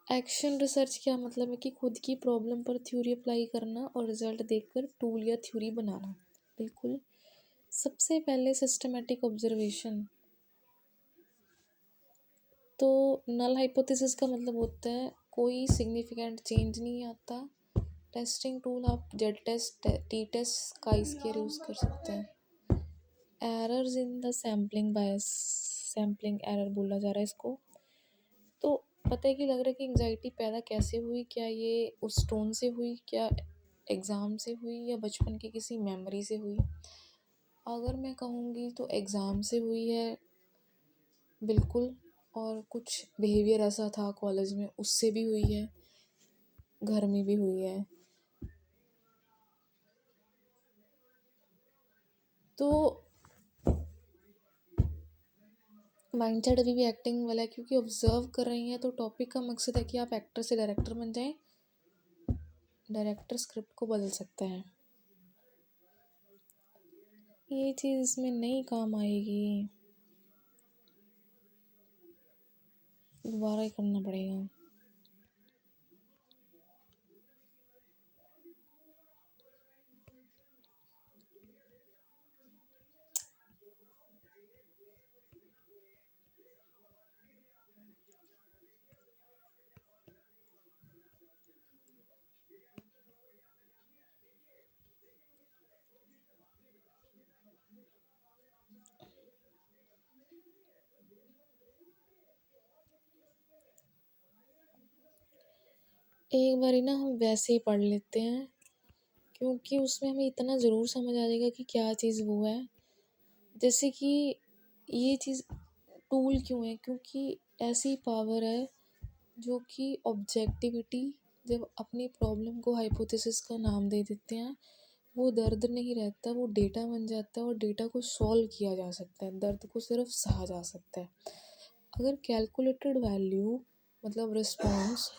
Action research क्या मतलब है कि खुद की प्रॉब्लम पर थ्योरी अप्लाई करना और रिजल्ट देखकर टूल या थ्योरी बनाना। बिल्कुल। सबसे पहले सिस्टमेटिक ऑब्जर्वेशन। तो नल हाइपोथेसिस का मतलब होता है कोई सिग्निफिकेंट चेंज नहीं आता। टेस्टिंग टूल आप Z test, T test, chi square use कर सकते हैं। Errors in the sampling bias, sampling error बोला जा रहा है इसको। तो पता है कि लग रहा है कि एंग्जाइटी पैदा कैसे हुई, क्या ये उस टोन से हुई, क्या एग्ज़ाम से हुई, या बचपन की किसी मेमोरी से हुई। अगर मैं कहूँगी तो एग्ज़ाम से हुई है बिल्कुल, और कुछ बिहेवियर ऐसा था कॉलेज में उससे भी हुई है, घर में भी हुई है। तो माइंडसेट अभी भी एक्टिंग वाला है, क्योंकि ऑब्जर्व कर रही हैं तो टॉपिक का मकसद है कि आप एक्टर से डायरेक्टर बन जाएं। डायरेक्टर स्क्रिप्ट को बदल सकता है, ये चीज़ इसमें नहीं काम आएगी, दोबारा ही करना पड़ेगा। एक बारी ना हम वैसे ही पढ़ लेते हैं, क्योंकि उसमें हमें इतना ज़रूर समझ आ जाएगा कि क्या चीज़ वो है। जैसे कि ये चीज़ टूल क्यों है, क्योंकि ऐसी पावर है जो कि ऑब्जेक्टिविटी, जब अपनी प्रॉब्लम को हाइपोथेसिस का नाम दे देते हैं, वो दर्द नहीं रहता, वो डेटा बन जाता है और डेटा को सॉल्व किया जा सकता है, दर्द को सिर्फ सहा जा सकता है। अगर कैलकुलेटेड वैल्यू मतलब रिस्पॉन्स,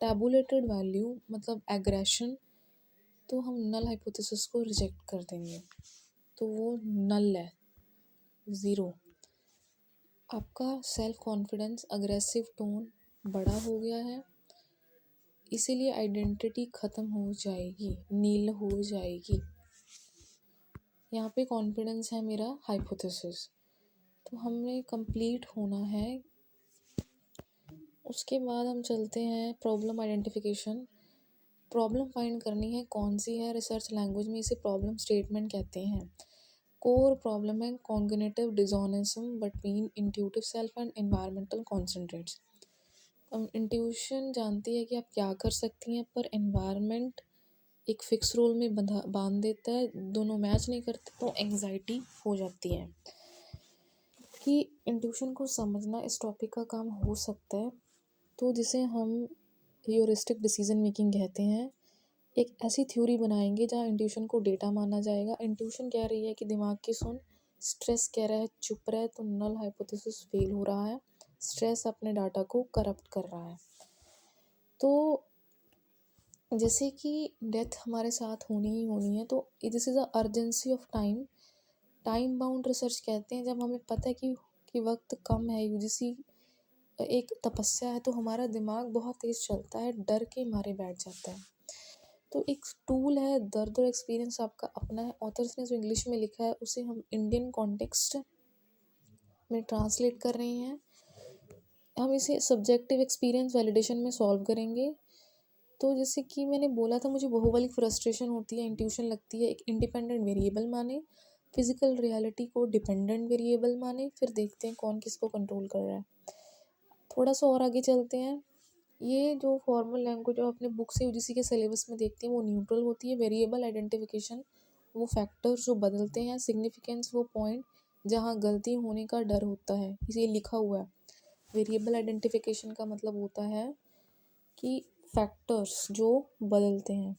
टैबुलेटेड वैल्यू मतलब एग्रेशन, तो हम नल हाइपोथेसिस को रिजेक्ट कर देंगे, तो वो नल है, ज़ीरो। आपका सेल्फ कॉन्फिडेंस, अग्रेसिव टोन बड़ा हो गया है, इसीलिए आइडेंटिटी ख़त्म हो जाएगी, नील हो जाएगी। यहाँ पे कॉन्फिडेंस है मेरा हाइपोथेसिस, तो हमें कंप्लीट होना है। उसके बाद हम चलते हैं प्रॉब्लम आइडेंटिफिकेशन। प्रॉब्लम फाइंड करनी है कौन सी है, रिसर्च लैंग्वेज में इसे प्रॉब्लम स्टेटमेंट कहते हैं। कोर प्रॉब्लम है cognitive dissonance between intuitive self and environmental concentrates. Intuition जानती है कि आप क्या कर सकती हैं, पर एनवायरनमेंट एक फ़िक्स रोल में बांध देता है, दोनों मैच नहीं करते तो एंग्जाइटी हो जाती है। कि इंट्यूशन को समझना इस टॉपिक का काम हो सकता है, तो जिसे हम ह्यूरिस्टिक डिसीजन मेकिंग कहते हैं। एक ऐसी थ्योरी बनाएंगे जहाँ इंट्यूशन को डेटा माना जाएगा। इंट्यूशन कह रही है कि दिमाग की सुन, स्ट्रेस कह रहा है चुप रहे, तो नल हाइपोथेसिस फेल हो रहा है, स्ट्रेस अपने डाटा को करप्ट कर रहा है। तो जैसे कि डेथ हमारे साथ होनी ही होनी है, तो this is a urgency of time. Time bound research कहते हैं जब हमें पता है कि वक्त कम है, यूजीसी एक तपस्या है, तो हमारा दिमाग बहुत तेज़ चलता है, डर के मारे बैठ जाता है। तो एक टूल है, दर्द और एक्सपीरियंस आपका अपना है। ऑथर्स ने जो इंग्लिश में लिखा है उसे हम इंडियन कॉन्टेक्स्ट में ट्रांसलेट कर रहे हैं। हम इसे सब्जेक्टिव एक्सपीरियंस वैलिडेशन में सॉल्व करेंगे। तो जैसे कि मैंने बोला था, मुझे बहुबलिक फ्रस्ट्रेशन होती है, इंट्यूशन लगती है एक इंडिपेंडेंट वेरिएबल माने, फिजिकल रियलिटी को डिपेंडेंट वेरिएबल माने, फिर देखते हैं कौन किसको कंट्रोल कर रहा है। थोड़ा सा और आगे चलते हैं। ये जो फॉर्मल लैंग्वेज जो अपने बुक से यूजीसी के सिलेबस में देखते हैं वो न्यूट्रल होती है। वेरिएबल आइडेंटिफिकेशन वो फैक्टर्स जो बदलते हैं, सिग्निफिकेंस वो पॉइंट जहाँ गलती होने का डर होता है, इसे लिखा हुआ है। वेरिएबल आइडेंटिफिकेशन का मतलब होता है कि फैक्टर्स जो बदलते हैं।